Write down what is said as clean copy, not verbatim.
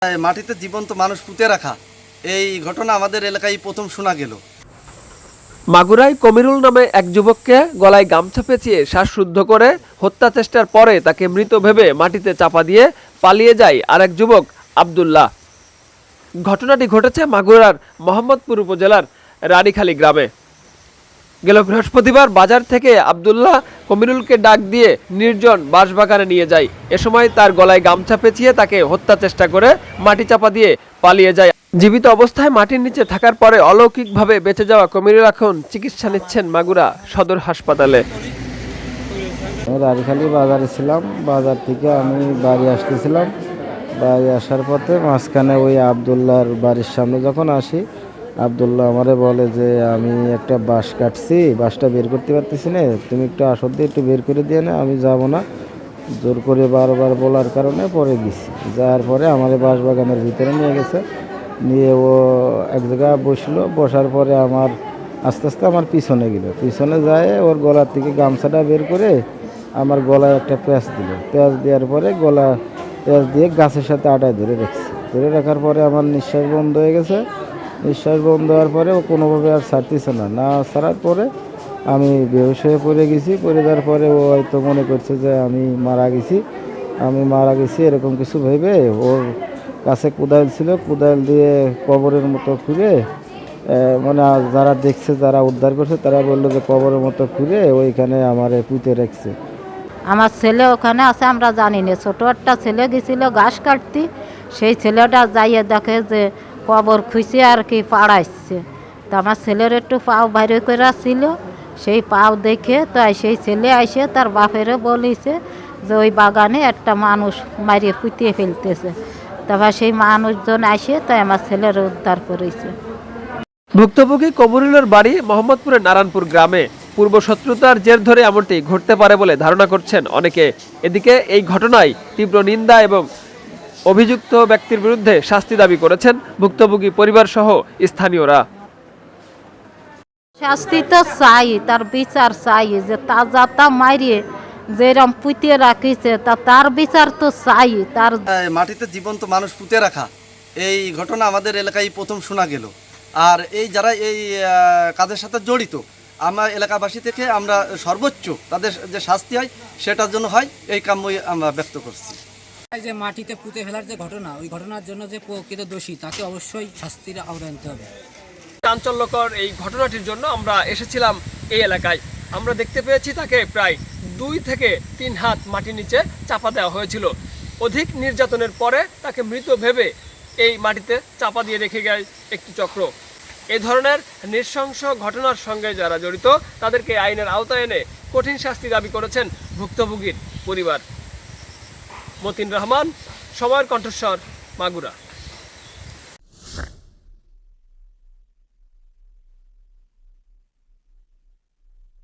মাটিতে জীবন্ত মানুষ পুঁতে রাখা এই ঘটনা আমাদের এলাকায় প্রথম শোনা গেল। মাগুরায় কমিরুল নামে এক যুবককে গলায় গামছা পেঁচিয়ে শ্বাসরুদ্ধ করে হত্যা চেষ্টার পরে তাকে মৃত ভেবে মাটিতে চাপা দিয়ে পালিয়ে যায় আরেক যুবক আব্দুল্লাহ। ঘটনাটি ঘটেছে মাগুরার মোহাম্মদপুর উপজেলার রানীখালী গ্রামে। গেল বৃহস্পতিবার বাজার থেকে আব্দুল্লাহ কমিরুলকে ডাক দিয়ে নির্জন বাঁশবাগানে নিয়ে যায়। এ সময় তার গলায় গামছা পেঁচিয়ে তাকে হত্যা চেষ্টা করে মাটি চাপা দিয়ে পালিয়ে যায়। জীবিত অবস্থায় মাটির নিচে থাকার পরে অলৌকিকভাবে বেঁচে যাওয়া কমিরুল এখন চিকিৎসা নিচ্ছেন মাগুরা সদর হাসপাতালে। রানীখালী বাজারে ছিলাম, বাজার থেকে আমি বাড়ি আসতেছিলাম। বাড়ি আসার পথে মাঝখানে ওই আব্দুল্লাহর বাড়ির সামনে যখন আসি, আব্দুল্লাহ আমারে বলে যে আমি একটা বাঁশ কাটছি, বাঁশটা বের করতে পারতেছি না, তুমি একটু আসর দিয়ে একটু বের করে দিয়ে না, আমি যাব না। জোর করে বারবার বলার কারণে পরে গেছি। যাওয়ার পরে আমার বাঁশ বাগানের ভিতরে নিয়ে গেছে, নিয়ে ও এক জায়গায় বসলো। বসার পরে আমার আস্তে আস্তে আমার পিছনে গেল, পিছনে যায় ওর গলার থেকে গামছাটা বের করে আমার গলায় একটা প্যাঁচ দিল। প্যাঁচ দেওয়ার পরে গলা প্যাঁচ দিয়ে গাছের সাথে আটায় ধরে রাখছে। ধরে রাখার পরে আমার নিঃশ্বাস বন্ধ হয়ে গেছে। নিঃশ্বাস বন্ধ হওয়ার পরে ও কোনোভাবে আর ছাড়তেছে না। না ছাড়ার পরে আমি বেহুশ হয়ে পড়ে গেছি। পড়ে যাওয়ার পরে ও হয়তো মনে করছে যে আমি মারা গেছি এরকম কিছু ভেবে ওর কাছে কোদাল ছিল, কোদাল দিয়ে কবরের মতো খুঁড়ে, মানে যারা দেখছে, যারা উদ্ধার করছে, তারা বললো যে কবরের মতো খুঁড়ে ওইখানে আমার পুঁতে রাখছে। আমার ছেলে ওখানে আছে, আমরা জানি না। ছোটো একটা ছেলে গেছিলো ঘাস কাটতে, সেই ছেলেটা যাইয়ে দেখে যে কবর খুঁজছে আর কি পাড়াইছে। তো আমার ছেলের একটু পাও বাইরে করে ছিল, সেই পাও দেখে তো সেই ছেলে আইসে তার বাপেরও বলিছে যে ওই বাগানে একটা মানুষ মারিয়ে পুঁতিয়ে ফেলতেছে। তারপর সেই মানুষজন আসে তাই আমার ছেলের উদ্ধার করেছে। ভুক্তভোগী কমিরুলের বাড়ি মোহাম্মদপুরের নারায়ণপুর গ্রামে। পূর্ব শত্রুতার জের ধরে এমনটি ঘটতে পারে বলে ধারণা করছেন অনেকে। এদিকে এই ঘটনায় তীব্র নিন্দা এবং অভিযুক্ত ব্যক্তির বিরুদ্ধে শাস্তি দাবি করেছেন ভুক্তভোগী পরিবার সহ স্থানীয়রা। শাস্তি তো চাই, তার বিচার চাই, যে তাজা মারিয়ে যেরকম পুঁতিয়ে রাখিছে তার বিচার তো চাই। তার মাটিতে জীবন্ত মানুষ পুঁতে রাখা এই ঘটনা আমাদের এলাকায় প্রথম শোনা গেল। আর এই যারা এই কাজের সাথে জড়িত, আমরা এলাকাবাসী থেকে আমরা সর্বোচ্চ তাদের যে শাস্তি হয় সেটার জন্য হয় এই কাম্যই আমরা ব্যক্ত করছি। যে মাটিতে পুঁতে ফেলার যে ঘটনা, ওই ঘটনার জন্য যে প্রকৃত দোষী তাকে অবশ্যই শাস্তির আওতায় আনতে হবে। চাঞ্চল্যকর এই ঘটনাটির জন্য আমরা এসেছিলাম এই এলাকায়। আমরা দেখতে পেয়েছি তাকে প্রায় 2 থেকে 3 হাত মাটির নিচে চাপা দেওয়া হয়েছিল। অধিক নির্যাতনের পরে তাকে মৃত ভেবে এই মাটিতে চাপা দিয়ে রেখে গেছে একটি চক্র। এই ধরনের নৃশংস ঘটনার সঙ্গে যারা জড়িত তাদেরকে আইনের আওতায় এনে কঠিন শাস্তি দাবি করেছেন ভুক্তভোগীর পরিবার। মতিন রহমান, সময়ের কণ্ঠস্বর, মাগুরা।